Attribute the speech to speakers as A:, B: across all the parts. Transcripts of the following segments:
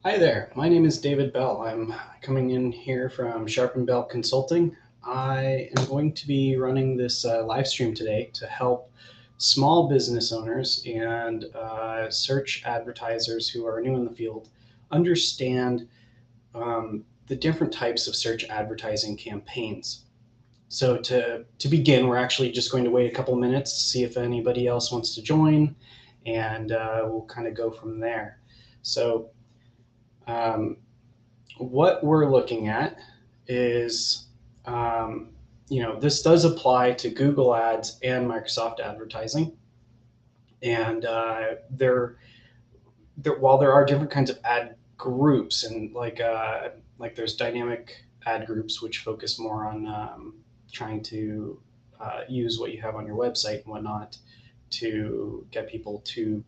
A: Hi there, my name is David Bell. I'm coming in here from Sharp & Bell Consulting. I am going to be running this live stream today to help small business owners and search advertisers who are new in the field understand the different types of search advertising campaigns. So to begin, we're actually just going to wait a couple minutes to see if anybody else wants to join, and we'll kind of go from there. So um, what we're looking at is, this does apply to Google Ads and Microsoft Advertising. And while there are different kinds of ad groups, and like there's dynamic ad groups which focus more on trying to use what you have on your website and whatnot to get people to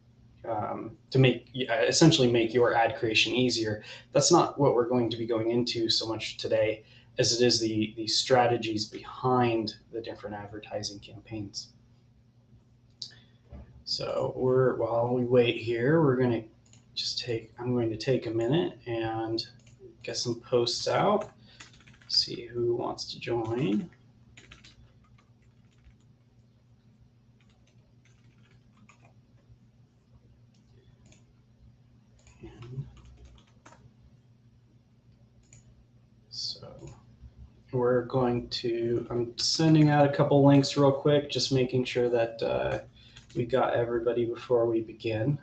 A: make essentially make your ad creation easier. That's not what we're going to be going into so much today, as it is the strategies behind the different advertising campaigns. So while we wait here, I'm going to take a minute and get some posts out, see who wants to join. So I'm sending out a couple links real quick, just making sure that we got everybody before we begin.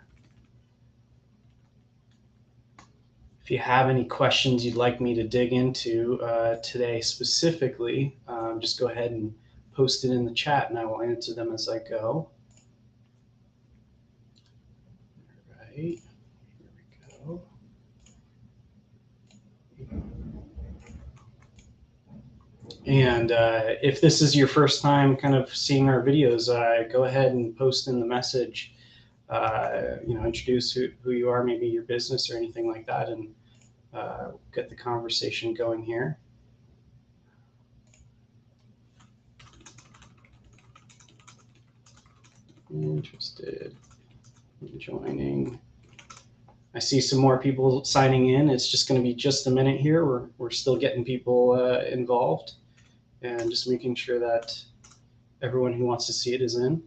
A: If you have any questions you'd like me to dig into today specifically, just go ahead and post it in the chat and I will answer them as I go. All right, here we go. And if this is your first time kind of seeing our videos, go ahead and post in the message, introduce who you are, maybe your business or anything like that, and get the conversation going here. Interested in joining. I see some more people signing in. It's just going to be just a minute here. We're still getting people involved and just making sure that everyone who wants to see it is in.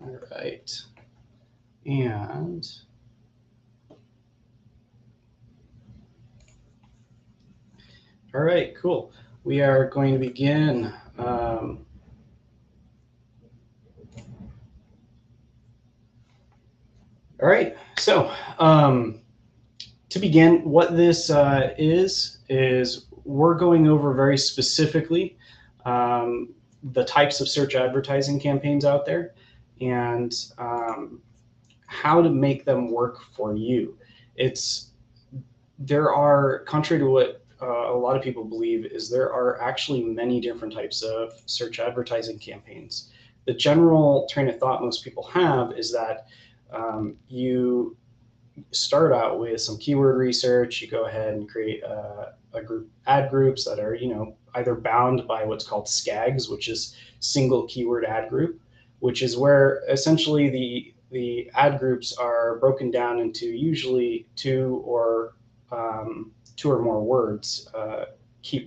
A: All right. And all right, cool. We are going to begin. All right, so to begin, what this is we're going over very specifically the types of search advertising campaigns out there and how to make them work for you. There are, contrary to what a lot of people believe, is there are actually many different types of search advertising campaigns. The general train of thought most people have is that you start out with some keyword research, you go ahead and create ad groups that are, either bound by what's called Skags, which is single keyword ad group, which is where essentially the ad groups are broken down into usually two or more words,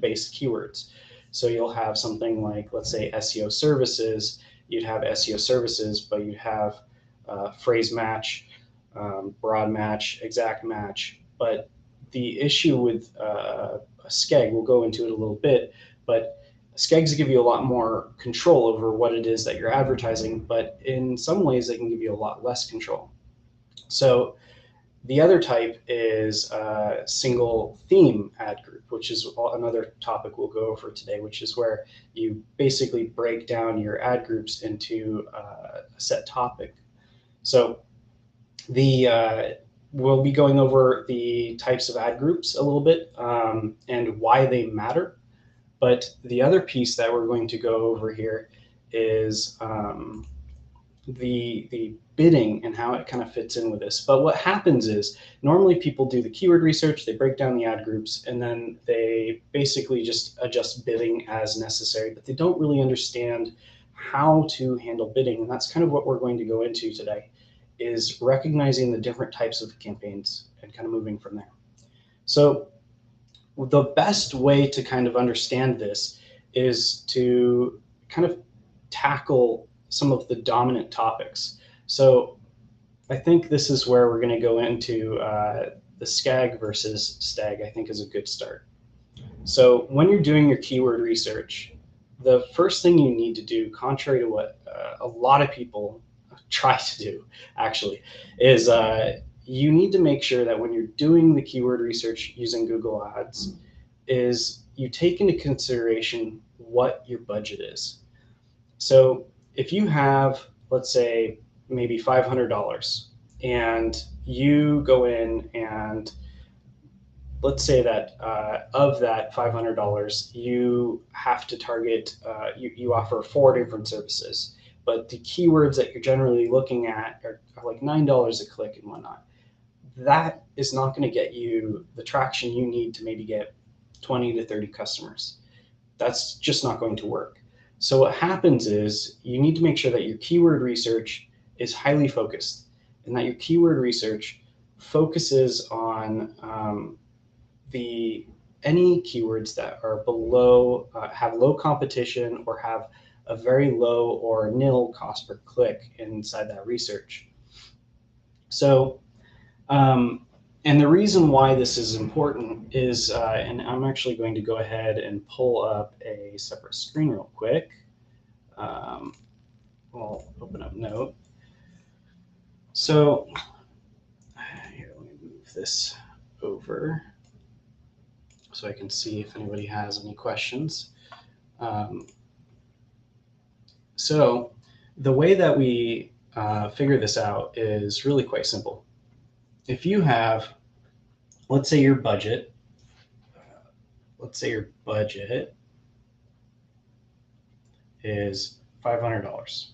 A: based keywords. So you'll have something like, let's say, SEO services. You'd have SEO services, but you'd have phrase match, broad match, exact match. But the issue with a Skag, we'll go into it a little bit, but Skags give you a lot more control over what it is that you're advertising, but in some ways they can give you a lot less control. So the other type is a single theme ad group, which is another topic we'll go over today, which is where you basically break down your ad groups into a set topic. So we'll be going over the types of ad groups a little bit and why they matter. But the other piece that we're going to go over here is the bidding and how it kind of fits in with this. But what happens is normally people do the keyword research, they break down the ad groups, and then they basically just adjust bidding as necessary, but they don't really understand how to handle bidding. And that's kind of what we're going to go into today, is recognizing the different types of campaigns and kind of moving from there. So the best way to kind of understand this is to kind of tackle some of the dominant topics. So I think this is where we're going to go into the Skag versus Stag, I think is a good start. So when you're doing your keyword research, the first thing you need to do, contrary to what a lot of people try to do actually, is you need to make sure that when you're doing the keyword research using Google Ads, is you take into consideration what your budget is. So if you have, let's say, maybe $500 and you go in and let's say that of that $500, you have to target, you offer 4 different services, but the keywords that you're generally looking at are like $9 a click and whatnot. That is not going to get you the traction you need to maybe get 20 to 30 customers. That's just not going to work. So what happens is you need to make sure that your keyword research is highly focused and that your keyword research focuses on any keywords that are below, have low competition or have a very low or nil cost per click inside that research. So, and the reason why this is important is, and I'm actually going to go ahead and pull up a separate screen real quick. I'll open up Note. So here, let me move this over so I can see if anybody has any questions. So the way that we figure this out is really quite simple. If you have, let's say your budget is $500.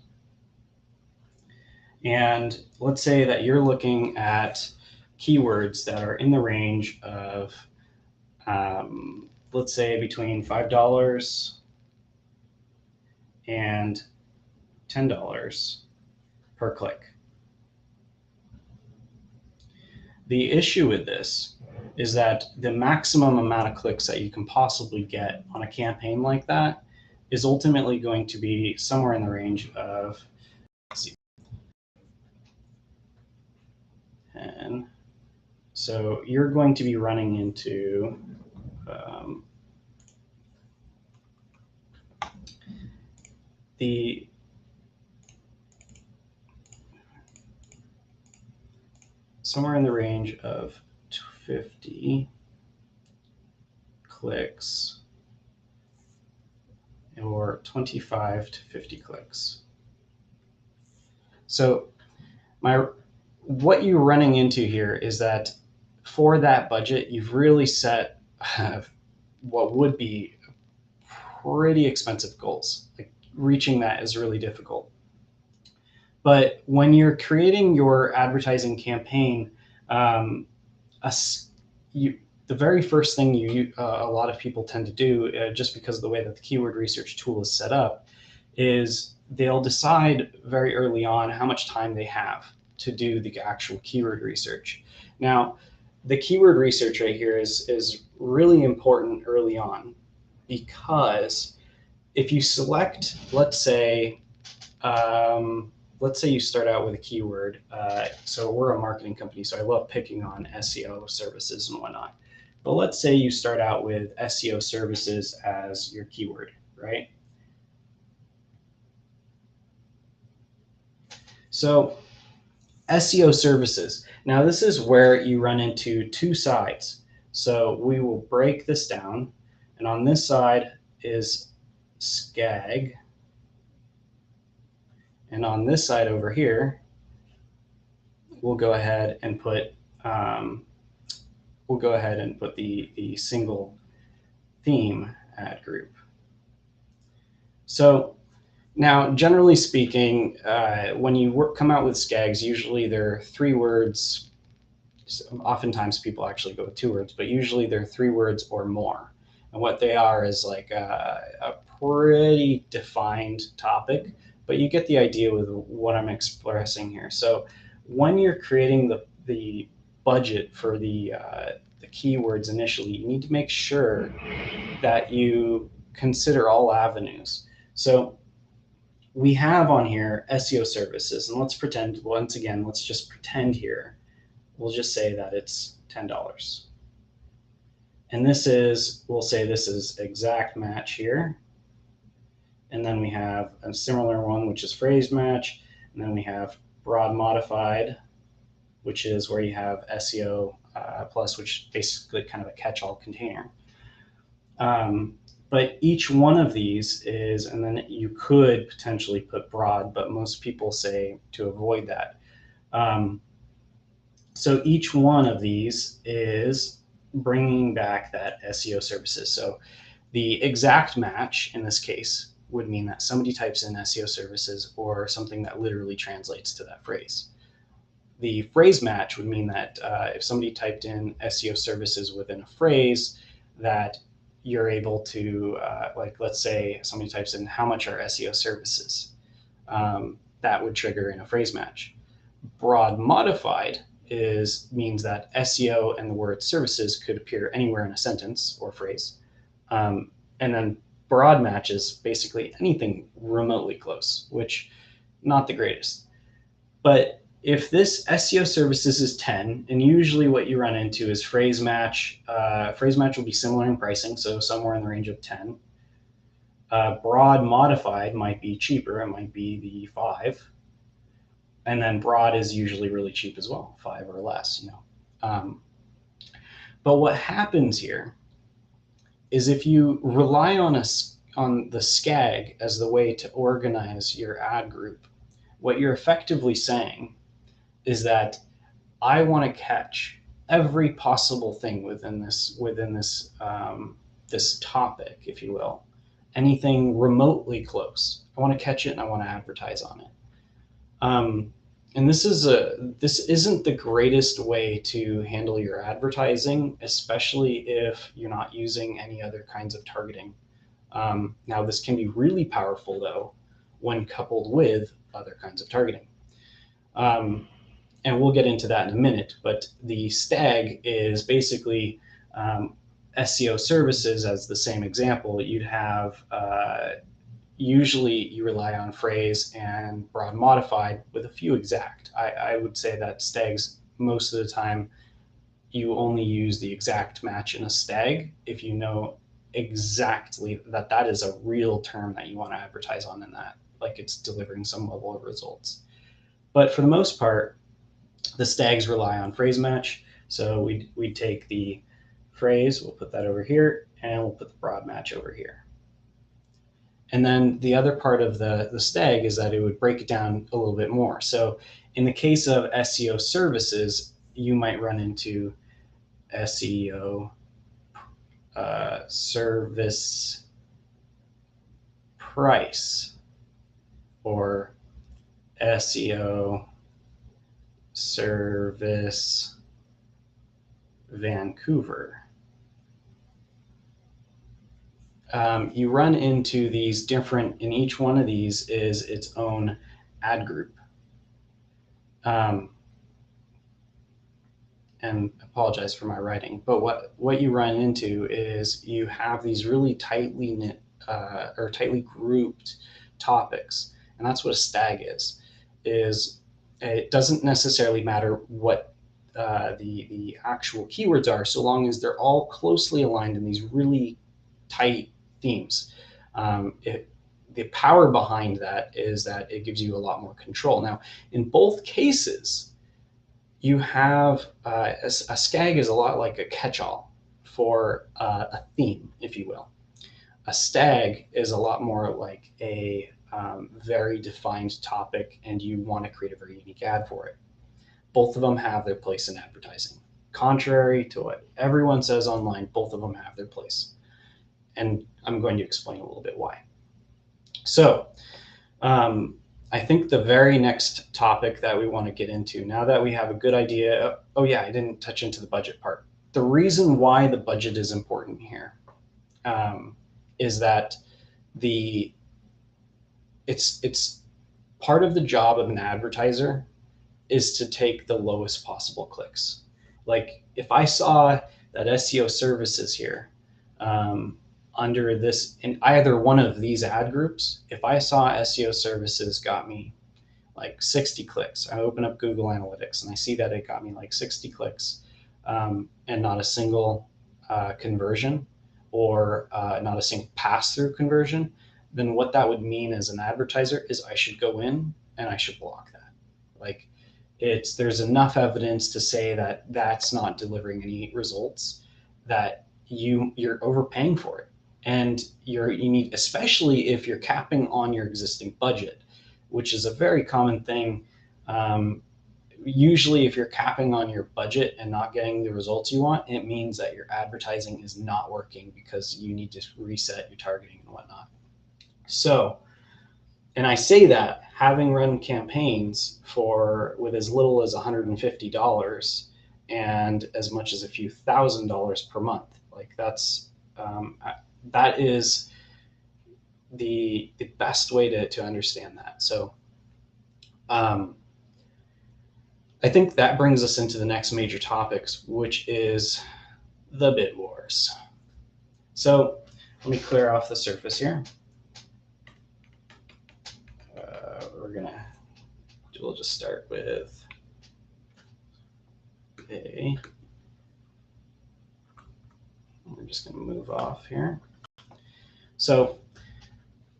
A: And let's say that you're looking at keywords that are in the range of, let's say between $5 and $10 per click. The issue with this is that the maximum amount of clicks that you can possibly get on a campaign like that is ultimately going to be somewhere in the range of, let's see, 10. So you're going to be running into somewhere in the range of 50 clicks or 25 to 50 clicks. So what you're running into here is that for that budget, you've really set what would be pretty expensive goals. Like reaching that is really difficult. But when you're creating your advertising campaign, the very first thing a lot of people tend to do, just because of the way that the keyword research tool is set up, is they'll decide very early on how much time they have to do the actual keyword research. Now, the keyword research right here is really important early on, because if you select, let's say you start out with a keyword. So we're a marketing company, so I love picking on SEO services and whatnot. But let's say you start out with SEO services as your keyword, right? So SEO services. Now this is where you run into two sides. So we will break this down, and on this side is Skag, and on this side over here, we'll go ahead and put the single theme ad group. So Now, generally speaking, when you come out with Skags, usually they're 3 words. Oftentimes people actually go with 2 words, but usually they're 3 words or more. And what they are is like a pretty defined topic, but you get the idea with what I'm expressing here. So when you're creating the budget for the keywords initially, you need to make sure that you consider all avenues. So we have on here SEO services, and let's pretend, once again, let's just pretend here. We'll just say that it's $10. And this is, we'll say this is exact match here. And then we have a similar one, which is phrase match. And then we have broad modified, which is where you have SEO plus, which is basically kind of a catch-all container. But each one of these is, and then you could potentially put broad, but most people say to avoid that. So each one of these is bringing back that SEO services. So the exact match in this case would mean that somebody types in SEO services or something that literally translates to that phrase. The phrase match would mean that if somebody typed in SEO services within a phrase, that you're able to, like, let's say somebody types in how much are SEO services, that would trigger in a phrase match. Broad modified means that SEO and the word services could appear anywhere in a sentence or phrase. And then broad match is basically anything remotely close, which not the greatest. But if this SEO services is 10, and usually what you run into is phrase match. Phrase match will be similar in pricing, so somewhere in the range of 10. Broad modified might be cheaper, it might be the 5. And then broad is usually really cheap as well, 5 or less, you know. But what happens here is if you rely on the Skag as the way to organize your ad group, what you're effectively saying is that I want to catch every possible thing within this this topic, if you will, anything remotely close. I want to catch it and I want to advertise on it. And this isn't the greatest way to handle your advertising, especially if you're not using any other kinds of targeting. Now, this can be really powerful though when coupled with other kinds of targeting. And we'll get into that in a minute, but the Stag is basically SEO services. As the same example, you'd have usually you rely on phrase and broad modified with a few exact. I would say that Stags, most of the time, you only use the exact match in a Stag if you know exactly that that is a real term that you want to advertise on, and that like it's delivering some level of results. But for the most part, the Stags rely on phrase match. So we'd take the phrase, we'll put that over here, and we'll put the broad match over here. And then the other part of the Stag is that it would break it down a little bit more. So in the case of SEO services, you might run into SEO service price or SEO service Vancouver. You run into these different, in each one of these is its own ad group. And apologize for my writing, but what you run into is you have these really tightly knit or tightly grouped topics, and that's what a Stag is it doesn't necessarily matter what the actual keywords are, so long as they're all closely aligned in these really tight themes. The power behind that is that it gives you a lot more control. Now, in both cases, you have a Skag is a lot like a catch-all for a theme, if you will. A Stag is a lot more like a very defined topic, and you want to create a very unique ad for it. Both of them have their place in advertising. Contrary to what everyone says online, both of them have their place. And I'm going to explain a little bit why. So I think the very next topic that we want to get into, now that we have a good idea, oh yeah, I didn't touch into the budget part. The reason why the budget is important here is that the it's part of the job of an advertiser is to take the lowest possible clicks. Like if I saw that SEO services here under this in either one of these ad groups, if I saw SEO services got me like 60 clicks, I open up Google Analytics and I see that it got me like 60 clicks and not a single conversion or not a single pass-through conversion, then what that would mean as an advertiser is I should go in and I should block that. Like there's enough evidence to say that that's not delivering any results, that you're overpaying for it, and you need, especially if you're capping on your existing budget, which is a very common thing. Usually if you're capping on your budget and not getting the results you want, it means that your advertising is not working because you need to reset your targeting and whatnot. So, and I say that having run campaigns with as little as $150 and as much as a few $1,000s per month. Like that is the best way to understand that. So I think that brings us into the next major topics, which is the bid wars. So let me clear off the surface here. We'll just start with A. We're just going to move off here. So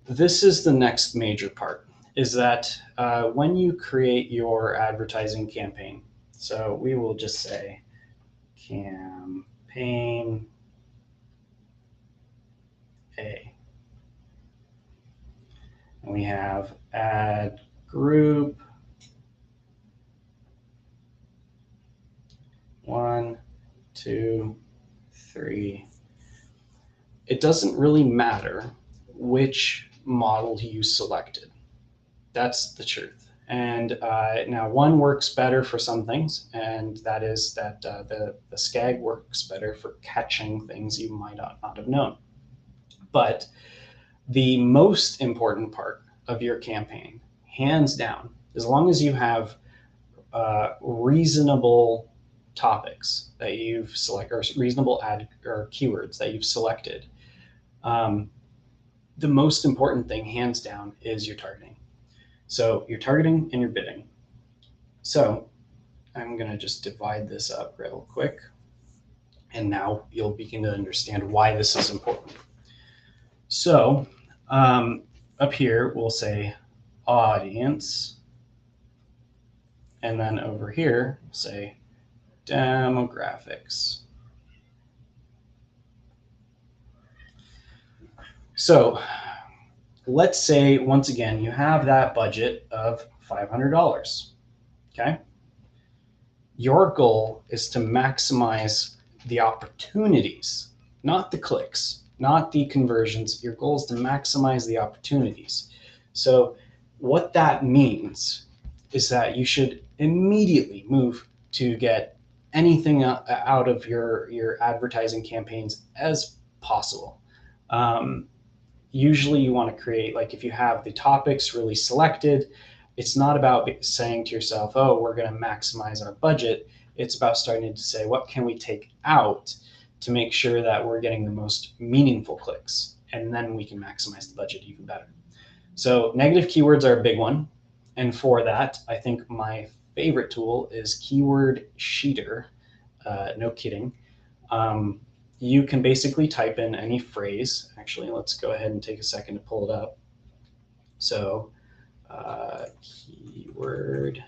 A: this is the next major part, is that when you create your advertising campaign, so we will just say campaign A. And we have ad group 1, 2, 3. It doesn't really matter which model you selected. That's the truth. And now one works better for some things, and that is that the Skag works better for catching things you might not have known. But the most important part of your campaign, hands down, as long as you have reasonable topics that you've selected, or reasonable ad or keywords that you've selected, the most important thing, hands down, is your targeting. So your targeting and your bidding. So I'm going to just divide this up real quick, and now you'll begin to understand why this is important. So up here we'll say audience, and then over here say demographics. So let's say, once again, you have that budget of $500, okay? Your goal is to maximize the opportunities, not the clicks, not the conversions. Your goal is to maximize the opportunities. So what that means is that you should immediately move to get anything out of your advertising campaigns as possible. Usually you want to create, like if you have the topics really selected, it's not about saying to yourself, oh, we're going to maximize our budget. It's about starting to say, what can we take out to make sure that we're getting the most meaningful clicks? And then we can maximize the budget even better. So negative keywords are a big one. And for that, I think my favorite tool is Keyword Sheeter. No kidding. You can basically type in any phrase. Actually, let's go ahead and take a second to pull it up. So Keyword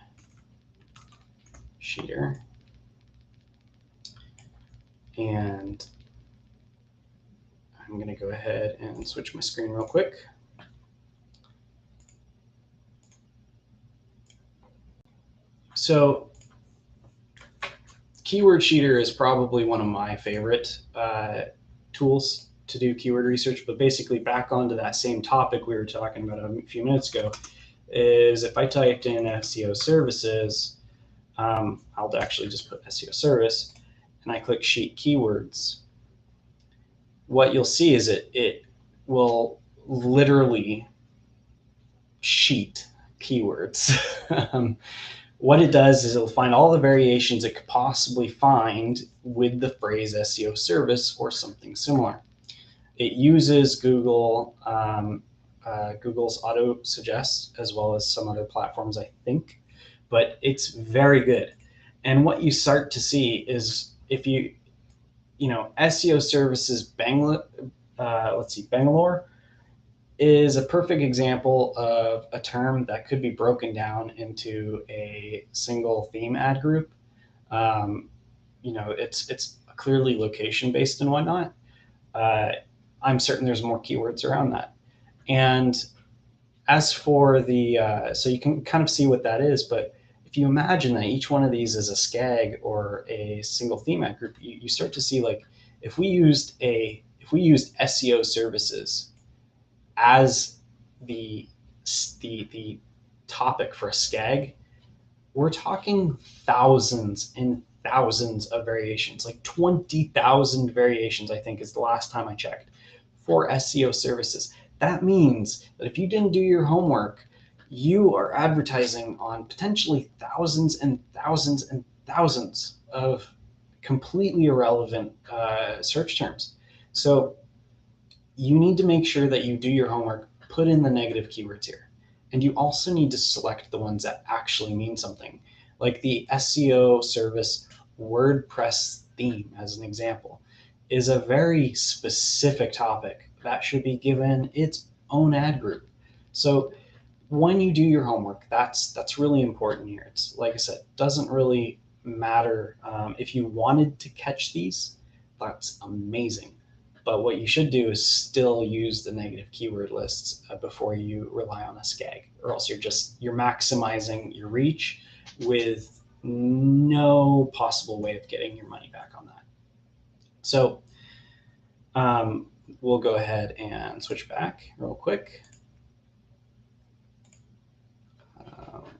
A: Sheeter. And I'm going to go ahead and switch my screen real quick. So Keyword Sheeter is probably one of my favorite tools to do keyword research, but basically back onto that same topic we were talking about a few minutes ago, is if I typed in SEO services, I'll actually just put SEO service, and I click sheet keywords, what you'll see is it will literally sheet keywords. What it does is it'll find all the variations it could possibly find with the phrase SEO service or something similar. It uses Google's auto suggest as well as some other platforms, I think, but it's very good. And what you start to see is if SEO services Bangalore is a perfect example of a term that could be broken down into a single theme ad group. It's clearly location based and whatnot. I'm certain there's more keywords around that. And as for so you can kind of see what that is, but if you imagine that each one of these is a Skag or a single theme ad group, you start to see, like, if we used SEO services as the topic for a Skag, we're talking thousands and thousands of variations, like 20,000 variations, I think is the last time I checked, for SEO services. That means that if you didn't do your homework, you are advertising on potentially thousands and thousands and thousands of completely irrelevant search terms. So you need to make sure that you do your homework, put in the negative keywords here. And you also need to select the ones that actually mean something, like the SEO service WordPress theme, as an example, is a very specific topic that should be given its own ad group. So when you do your homework, that's really important here. It's, like I said, doesn't really matter. If you wanted to catch these, that's amazing. But what you should do is still use the negative keyword lists before you rely on a Skag, or else you're maximizing your reach with no possible way of getting your money back on that. So we'll go ahead and switch back real quick.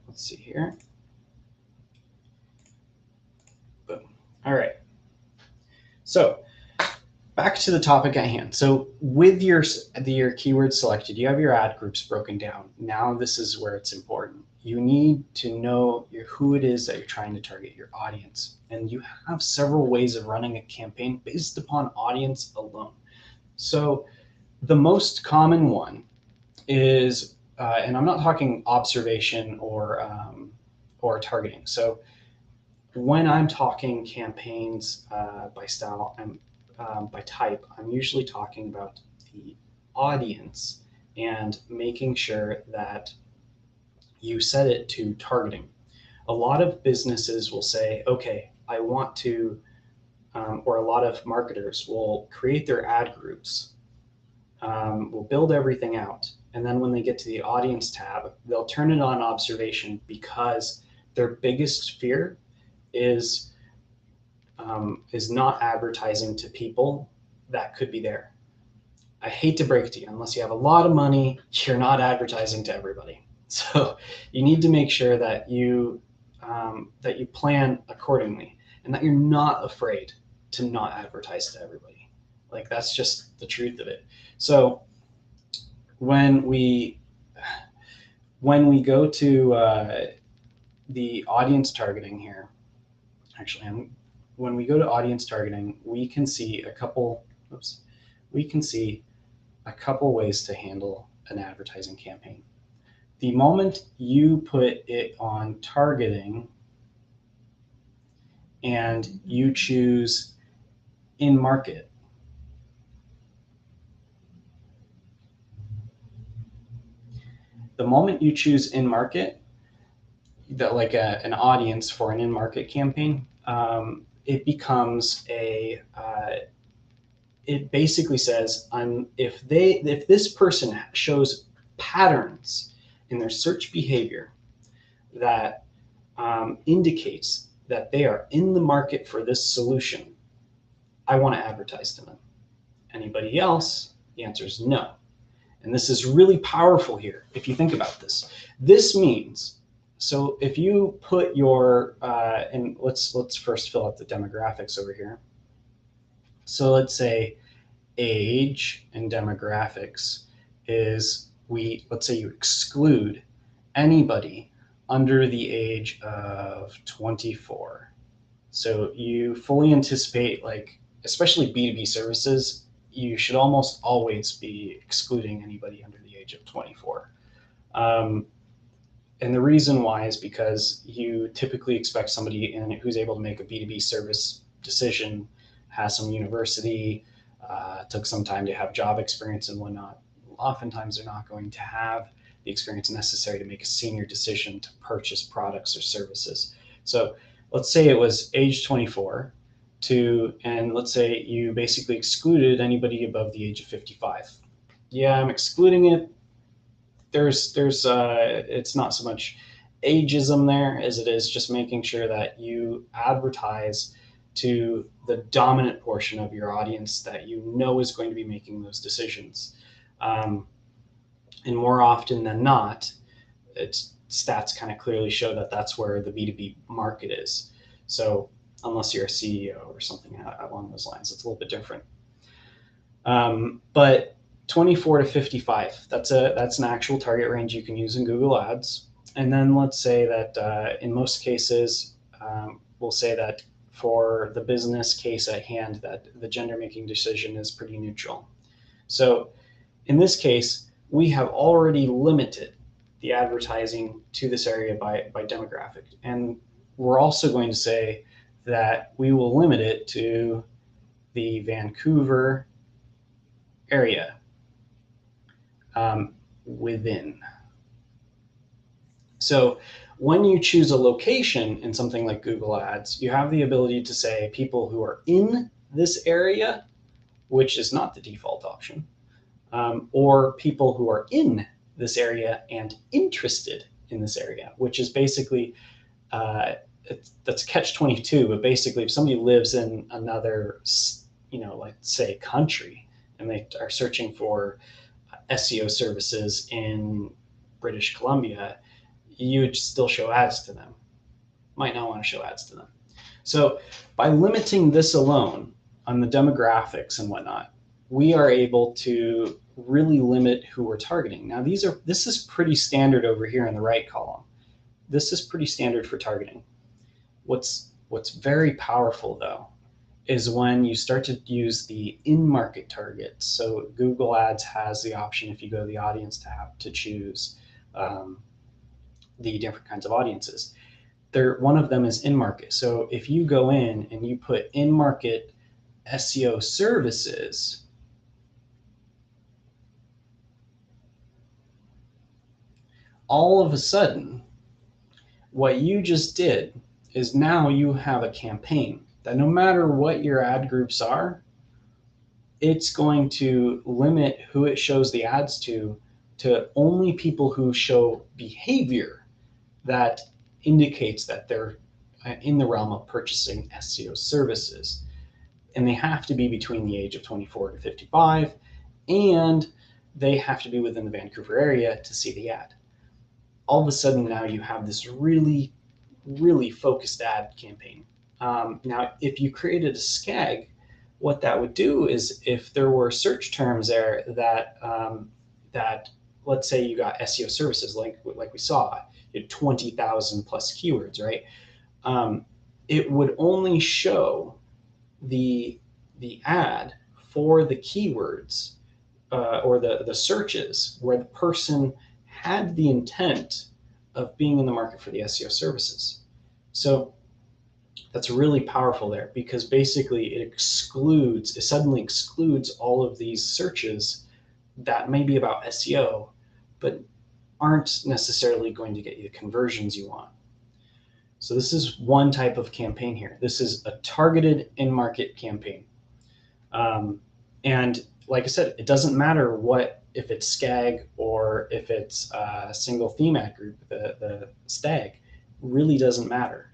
A: Let's see here. Boom. All right. So back to the topic at hand. So with your keywords selected, you have your ad groups broken down. Now this is where it's important. You need to know who it is that you're trying to target, your audience. And you have several ways of running a campaign based upon audience alone. So the most common one is, and I'm not talking observation or targeting. So when I'm talking campaigns by style and by type, I'm usually talking about the audience and making sure that you set it to targeting. A lot of businesses will say, okay, I want to, or a lot of marketers will create their ad groups, will build everything out, and then when they get to the audience tab, they'll turn it on observation because their biggest fear is not advertising to people that could be there. I hate to break it to you, unless you have a lot of money, you're not advertising to everybody. So you need to make sure that you plan accordingly, and that you're not afraid to not advertise to everybody. Like, that's just the truth of it. So when we go to the audience targeting here, actually, when we go to audience targeting, we can see a couple ways to handle an advertising campaign. The moment you put it on targeting and you choose in market, the moment you choose in market, that like an audience for an in-market campaign, it becomes it basically says, if this person shows patterns in their search behavior that indicates that they are in the market for this solution, I want to advertise to them. anybody else? The answer is no. And this is really powerful here if you think about this. This means, so if you put your, and let's first fill out the demographics over here. So let's say age and demographics is, let's say you exclude anybody under the age of 24. So you fully anticipate, like, especially B2B services, you should almost always be excluding anybody under the age of 24. And the reason why is because you typically expect somebody who's able to make a B2B service decision, has some university, took some time to have job experience and whatnot. Oftentimes they're not going to have the experience necessary to make a senior decision to purchase products or services. So let's say it was age 24 and let's say you basically excluded anybody above the age of 55. Yeah, I'm excluding it. It's not so much ageism there as it is just making sure that you advertise to the dominant portion of your audience that you know is going to be making those decisions. And more often than not, stats kind of clearly show that that's where the B2B market is. So unless you're a CEO or something along those lines, it's a little bit different. But 24 to 55, that's an actual target range you can use in Google Ads. And then let's say that in most cases, we'll say that for the business case at hand, that the gender making decision is pretty neutral. So in this case, we have already limited the advertising to this area by demographic. And we're also going to say that we will limit it to the Vancouver area within. So when you choose a location in something like Google Ads, you have the ability to say people who are in this area, which is not the default option, or people who are in this area and interested in this area, which is basically, that's catch-22, but basically if somebody lives in another, like say country, and they are searching for SEO services in British Columbia, you would still show ads to them. Might not want to show ads to them. So by limiting this alone on the demographics and whatnot, we are able to really limit who we're targeting. Now this is pretty standard over here in the right column. This is pretty standard for targeting. What's very powerful though is when you start to use the in-market targets. So Google Ads has the option, if you go to the audience tab, to choose the different kinds of audiences. One of them is in-market. So if you go in and you put in-market SEO services, all of a sudden, what you just did is now you have a campaign that no matter what your ad groups are, it's going to limit who it shows the ads to only people who show behavior that indicates that they're in the realm of purchasing SEO services. And they have to be between the age of 24 to 55, and they have to be within the Vancouver area to see the ad. All of a sudden now you have this really, really focused ad campaign. Now, if you created a Skag, what that would do is if there were search terms there that let's say you got SEO services, like we saw, you had 20,000 plus keywords, right? It would only show the ad for the keywords or the searches where the person had the intent of being in the market for the SEO services. So that's really powerful there, because basically it suddenly excludes all of these searches that may be about SEO, but aren't necessarily going to get you the conversions you want. So this is one type of campaign here. This is a targeted in-market campaign. And like I said, it doesn't matter if it's Skag or if it's a single theme ad group, the Stag, really doesn't matter.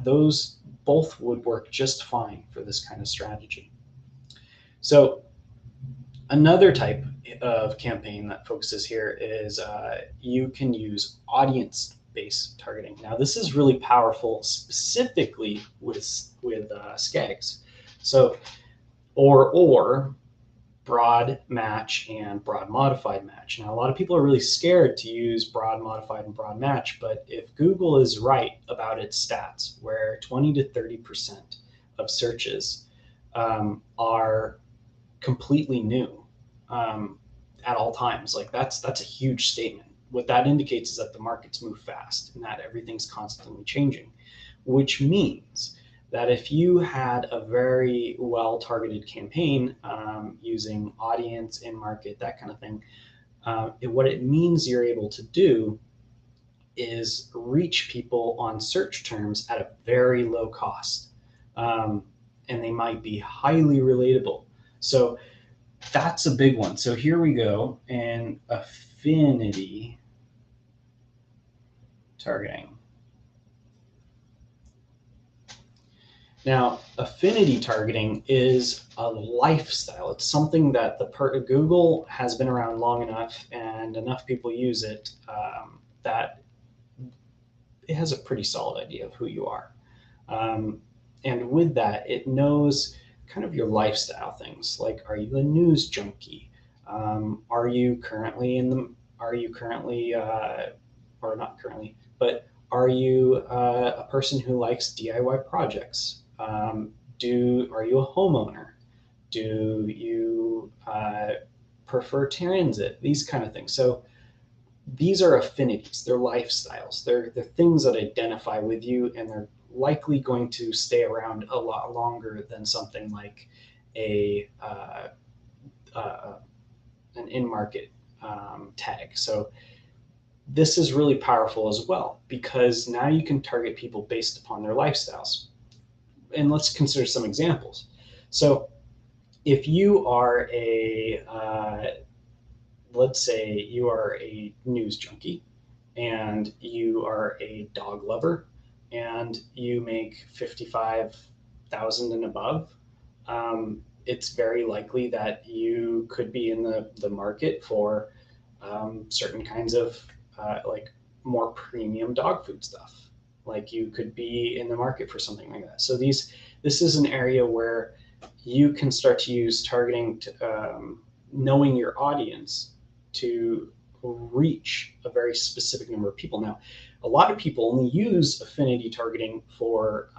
A: Those both would work just fine for this kind of strategy. So another type of campaign that focuses here is you can use audience-based targeting. Now, this is really powerful, specifically with Skags. So, or broad match and broad modified match. Now, a lot of people are really scared to use broad modified and broad match, but if Google is right about its stats, where 20 to 30% of searches are completely new at all times, like that's a huge statement. What that indicates is that the markets move fast and that everything's constantly changing, which means that if you had a very well-targeted campaign using audience, in-market, that kind of thing, what it means you're able to do is reach people on search terms at a very low cost. And they might be highly relatable. So that's a big one. So here we go in affinity targeting. Now, affinity targeting is a lifestyle. It's something that Google has been around long enough and enough people use it that it has a pretty solid idea of who you are. And with that, it knows kind of your lifestyle things, like, are you a news junkie? Are you currently or not currently, but are you a person who likes DIY projects? Are you a homeowner? Do you prefer transit? These kind of things. So these are affinities. They're lifestyles. They're things that identify with you, and they're likely going to stay around a lot longer than something like an in-market tag. So this is really powerful as well, because now you can target people based upon their lifestyles. And let's consider some examples. So if you are let's say you are a news junkie and you are a dog lover and you make 55,000 and above, it's very likely that you could be in the market for certain kinds of like more premium dog food stuff. Like you could be in the market for something like that. So this is an area where you can start to use targeting, knowing your audience, to reach a very specific number of people. Now, a lot of people only use affinity targeting for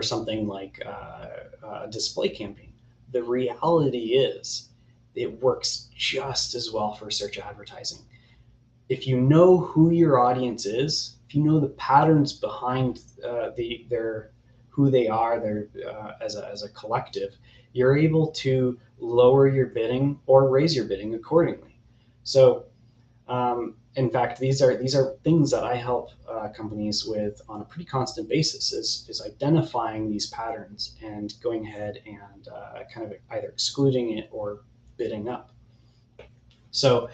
A: something like a display campaign. The reality is it works just as well for search advertising. If you know who your audience is, if you know the patterns behind who they are, as a collective, you're able to lower your bidding or raise your bidding accordingly. So, in fact, these are things that I help companies with on a pretty constant basis. Is identifying these patterns and going ahead and kind of either excluding it or bidding up. So.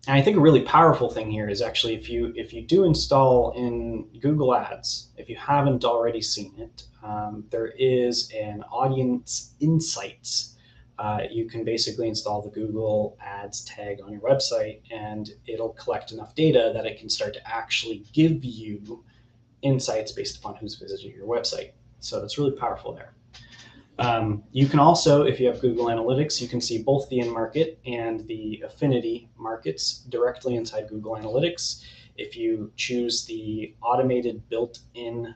A: And I think a really powerful thing here is actually if you do install in Google Ads, if you haven't already seen it, there is an audience insights. You can basically install the Google Ads tag on your website, and it'll collect enough data that it can start to actually give you insights based upon who's visited your website. So it's really powerful there. You can also, if you have Google Analytics, you can see both the in-market and the affinity markets directly inside Google Analytics. If you choose the automated built-in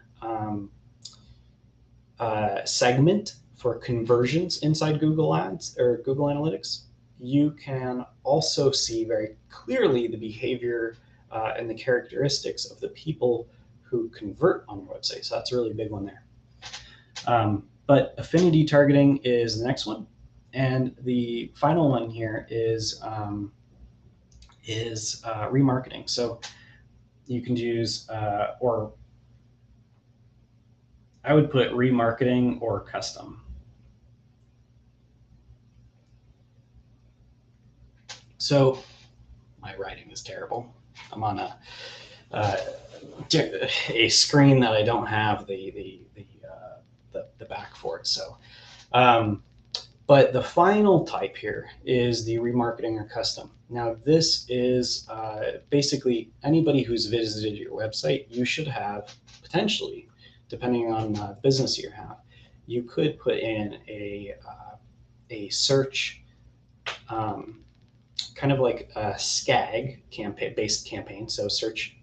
A: segment for conversions inside Google Ads or Google Analytics, you can also see very clearly the behavior and the characteristics of the people who convert on your website. So that's a really big one there. But affinity targeting is the next one, and the final one here is remarketing. So you can use, or I would put remarketing or custom. So my writing is terrible. I'm on a screen that I don't have the back for it. So But the final type here is the remarketing or custom. Now, this is basically anybody who's visited your website. You should have potentially, depending on the business you have, you could put in a search, kind of like a Skag based campaign. So search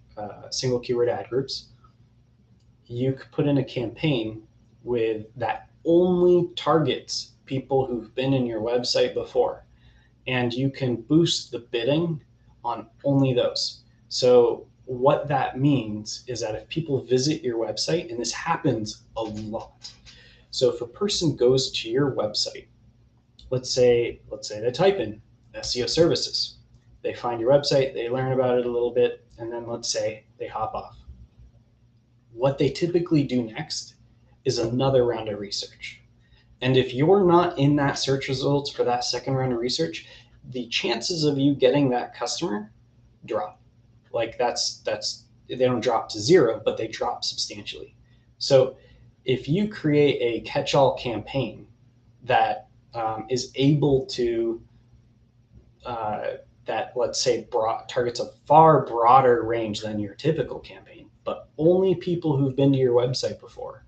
A: single keyword ad groups. You could put in a campaign with that only targets people who've been in your website before, and you can boost the bidding on only those. So what that means is that if people visit your website, and this happens a lot, so if a person goes to your website, let's say they type in SEO services, they find your website, they learn about it a little bit, and then let's say they hop off. What they typically do next is another round of research. And if you're not in that search results for that second round of research, the chances of you getting that customer drop. Like they don't drop to zero, but they drop substantially. So if you create a catch-all campaign that is able to, that let's say targets a far broader range than your typical campaign, but only people who've been to your website before,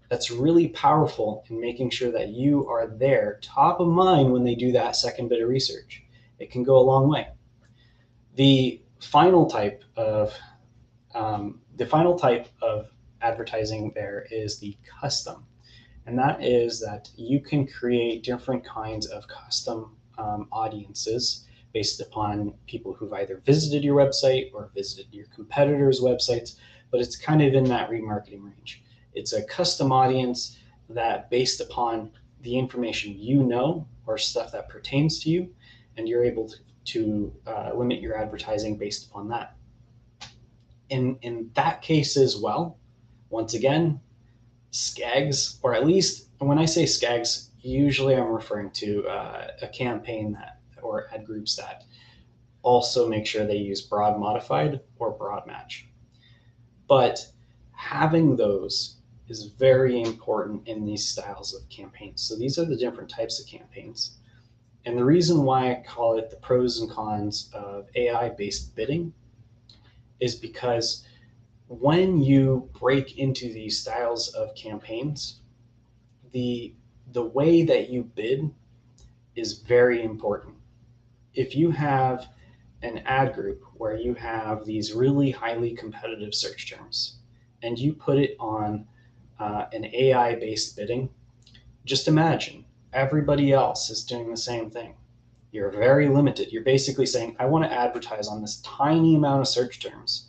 A: that's really powerful in making sure that you are there top of mind when they do that second bit of research. It can go a long way. The final type of advertising there is the custom, and that is that you can create different kinds of custom audiences based upon people who've either visited your website or visited your competitors' websites, but it's kind of in that remarketing range. It's a custom audience that, based upon the information you know or stuff that pertains to you, and you're able to limit your advertising based upon that. In that case as well, once again, Skags, or at least when I say Skags, usually I'm referring to a campaign or ad groups that also make sure they use broad modified or broad match. But having those is very important in these styles of campaigns. So these are the different types of campaigns. And the reason why I call it the pros and cons of AI-based bidding is because when you break into these styles of campaigns, the way that you bid is very important. If you have an ad group where you have these really highly competitive search terms and you put it on an AI-based bidding, just imagine everybody else is doing the same thing. You're very limited. You're basically saying, I want to advertise on this tiny amount of search terms,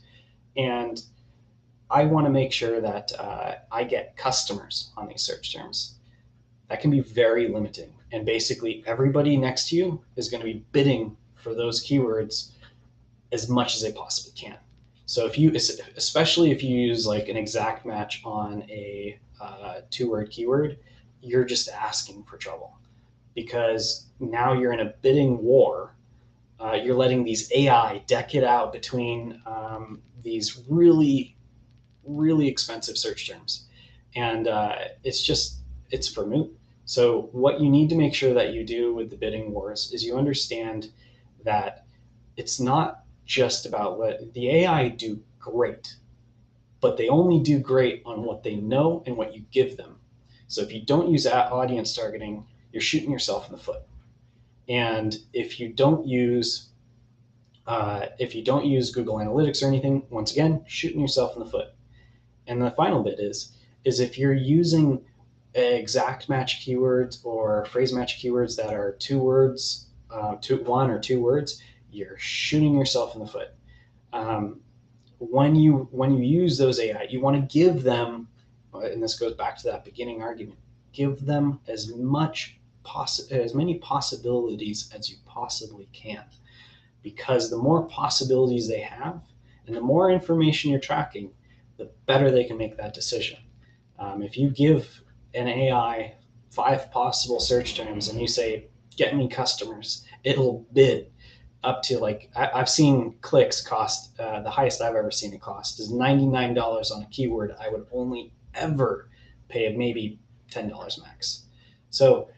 A: and I want to make sure that I get customers on these search terms. That can be very limiting. And basically everybody next to you is going to be bidding for those keywords as much as they possibly can. So especially if you use like an exact match on a two-word keyword, you're just asking for trouble, because now you're in a bidding war. You're letting these AI deck it out between these really, really expensive search terms. And it's for moot. So what you need to make sure that you do with the bidding wars is you understand that it's not just about what the AI do great, but they only do great on what they know and what you give them. So if you don't use audience targeting, you're shooting yourself in the foot. And if you don't use Google Analytics or anything, once again, shooting yourself in the foot. And the final bit is if you're using exact match keywords or phrase match keywords that are one or two words, you're shooting yourself in the foot. When you use those AI, you want to give them, and this goes back to that beginning argument, give them as many possibilities as you possibly can, because the more possibilities they have and the more information you're tracking, the better they can make that decision. If you give an AI 5 possible search terms and you say, get me customers, it'll bid up to, like, I've seen clicks cost, the highest I've ever seen it cost is $99 on a keyword I would only ever pay maybe $10 max. So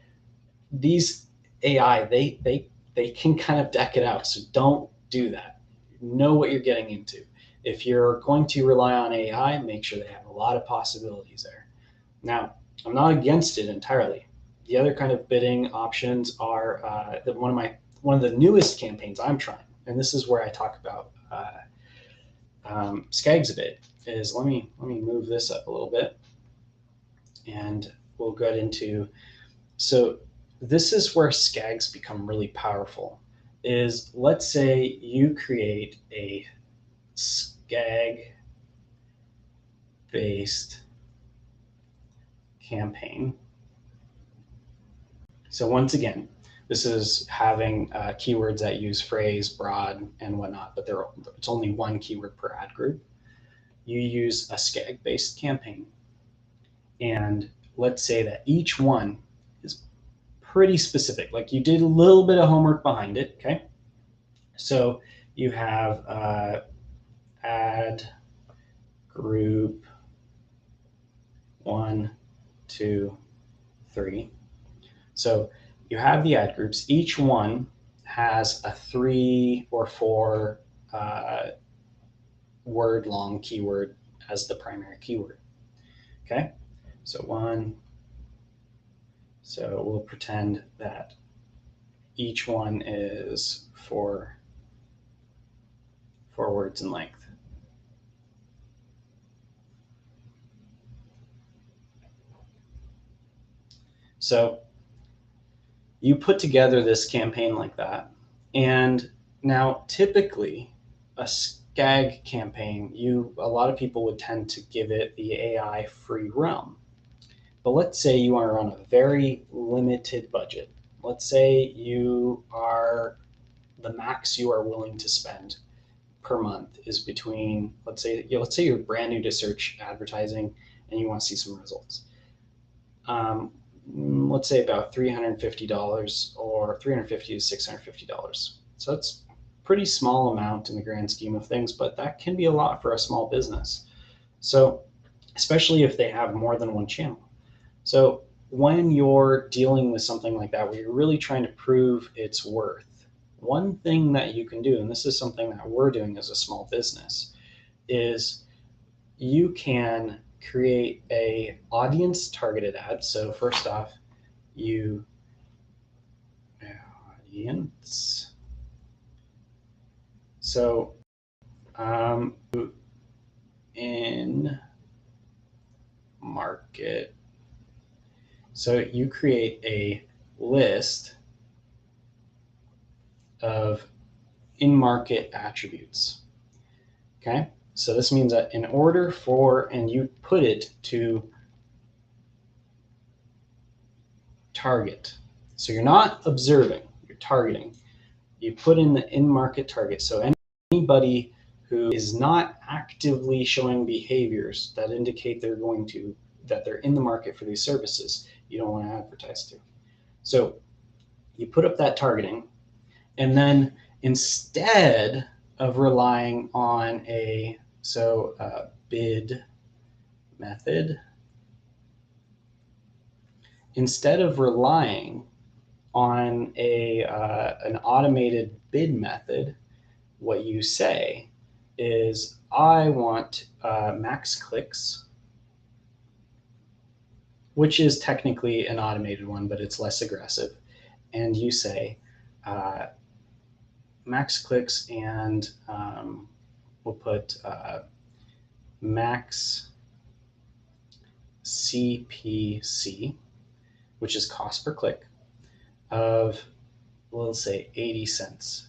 A: these AI, they can kind of deck it out. So don't do that. Know what you're getting into. If you're going to rely on AI, make sure they have a lot of possibilities there. Now, I'm not against it entirely. The other kind of bidding options are one of the newest campaigns I'm trying, and this is where I talk about Skags a bit. Is let me move this up a little bit, and we'll get into. So this is where Skags become really powerful. Is let's say you create a Skag based campaign. So once again, this is having keywords that use phrase, broad, and whatnot, but it's only one keyword per ad group. You use a Skag-based campaign, and let's say that each one is pretty specific. Like you did a little bit of homework behind it, okay? So you have ad group 1, 2, 3. So you have the ad groups. Each one has a 3 or 4 word long keyword as the primary keyword. Okay, so one. So we'll pretend that each one is 4 words in length. So you put together this campaign like that, and now typically a Skag campaign, a lot of people would tend to give it the AI free realm. But let's say you are on a very limited budget. Let's say you are the max you are willing to spend per month is between, let's say you're brand new to search advertising and you want to see some results. Let's say about $350 or $350 to $650. So that's a pretty small amount in the grand scheme of things, but that can be a lot for a small business. So especially if they have more than one channel. So when you're dealing with something like that, where you're really trying to prove its worth, one thing that you can do, and this is something that we're doing as a small business, is you can create a audience targeted ad. So first off, audience. So in market. So you create a list of in-market attributes. Okay, so this means that in order for, and you put it to target. So you're not observing, you're targeting. You put in the in-market target. So anybody who is not actively showing behaviors that indicate that they're in the market for these services, you don't want to advertise to. So you put up that targeting, and then instead of relying on a bid method, instead of relying on an automated bid method, what you say is, I want max clicks, which is technically an automated one, but it's less aggressive. And you say max clicks, and we'll put max CPC, which is cost per click, of, we'll say 80 cents.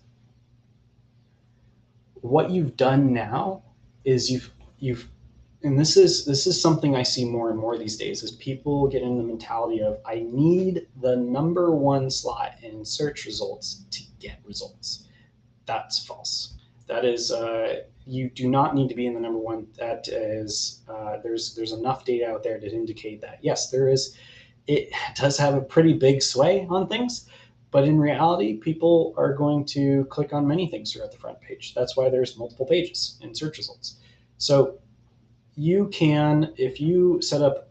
A: What you've done now is you've and this is something I see more and more these days, is people get in the mentality of, I need the #1 slot in search results to get results. That's false. That is, you do not need to be in the #1. That is, there's enough data out there to indicate that, yes, it does have a pretty big sway on things, but in reality, people are going to click on many things throughout the front page. That's why there's multiple pages in search results. So you can, if you set up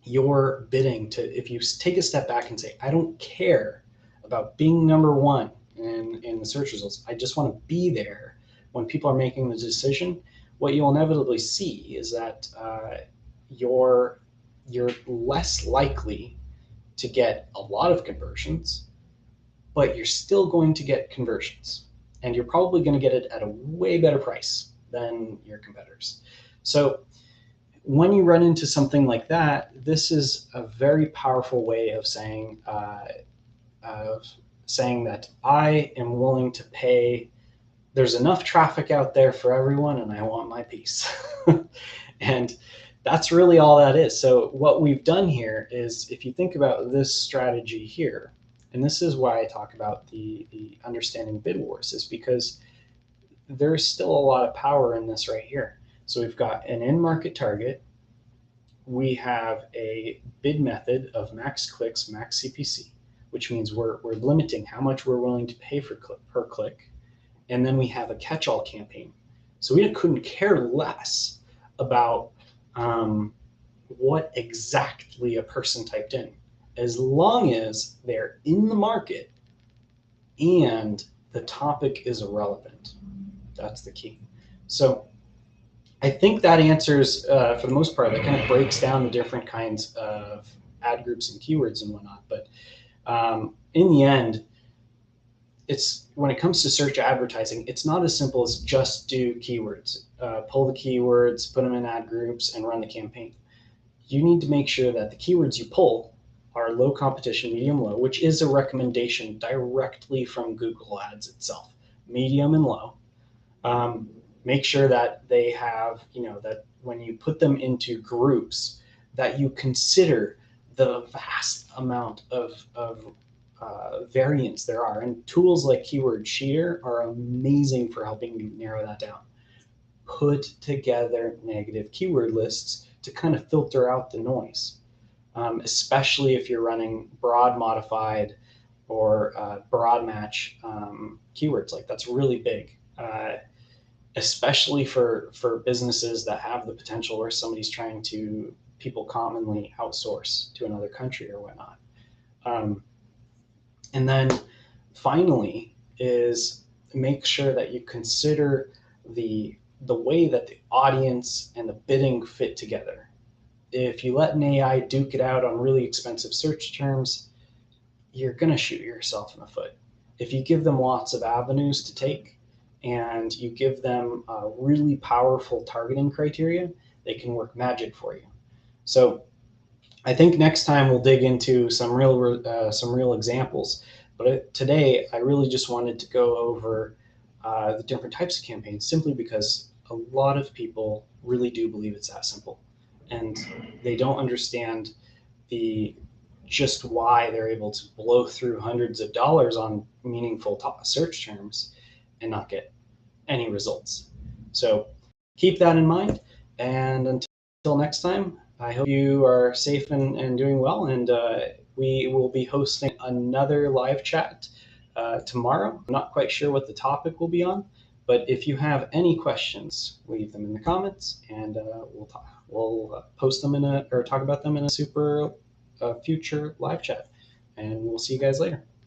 A: your bidding to, if you take a step back and say, I don't care about being number one in the search results, I just want to be there when people are making the decision, what you'll inevitably see is that you're less likely to get a lot of conversions, but you're still going to get conversions. And you're probably going to get it at a way better price than your competitors. So when you run into something like that, this is a very powerful way of saying that I am willing to pay. There's enough traffic out there for everyone, and I want my piece. And that's really all that is. So what we've done here is, if you think about this strategy here, and this is why I talk about the understanding bid wars, is because there's still a lot of power in this right here. So we've got an in-market target. We have a bid method of max clicks, max CPC, which means we're limiting how much we're willing to pay per click. And then we have a catch-all campaign. So we couldn't care less about what exactly a person typed in, as long as they're in the market and the topic is irrelevant. That's the key. So I think that answers, for the most part, that kind of breaks down the different kinds of ad groups and keywords and whatnot. But in the end, it's, when it comes to search advertising, it's not as simple as just do keywords, pull the keywords, put them in ad groups, and run the campaign. You need to make sure that the keywords you pull are low competition, medium, low, which is a recommendation directly from Google Ads itself, medium and low. Make sure that they have, that when you put them into groups, that you consider the vast amount of variants there are. And tools like Keyword Sheeter are amazing for helping you narrow that down. Put together negative keyword lists to kind of filter out the noise, especially if you're running broad modified or broad match keywords. Like, that's really big. Especially for businesses that have the potential where somebody's trying to, people commonly outsource to another country or whatnot. And then finally is make sure that you consider the way that the audience and the bidding fit together. If you let an AI duke it out on really expensive search terms, you're going to shoot yourself in the foot. If you give them lots of avenues to take, and you give them really powerful targeting criteria, they can work magic for you. So I think next time we'll dig into some real examples. But today I really just wanted to go over the different types of campaigns, simply because a lot of people really do believe it's that simple, and they don't understand just why they're able to blow through hundreds of dollars on meaningful search terms and not get any results. So keep that in mind, and until next time, I hope you are safe and doing well, and we will be hosting another live chat tomorrow. I'm not quite sure what the topic will be on, but if you have any questions, leave them in the comments, and we'll post them or talk about them in a future live chat, and we'll see you guys later.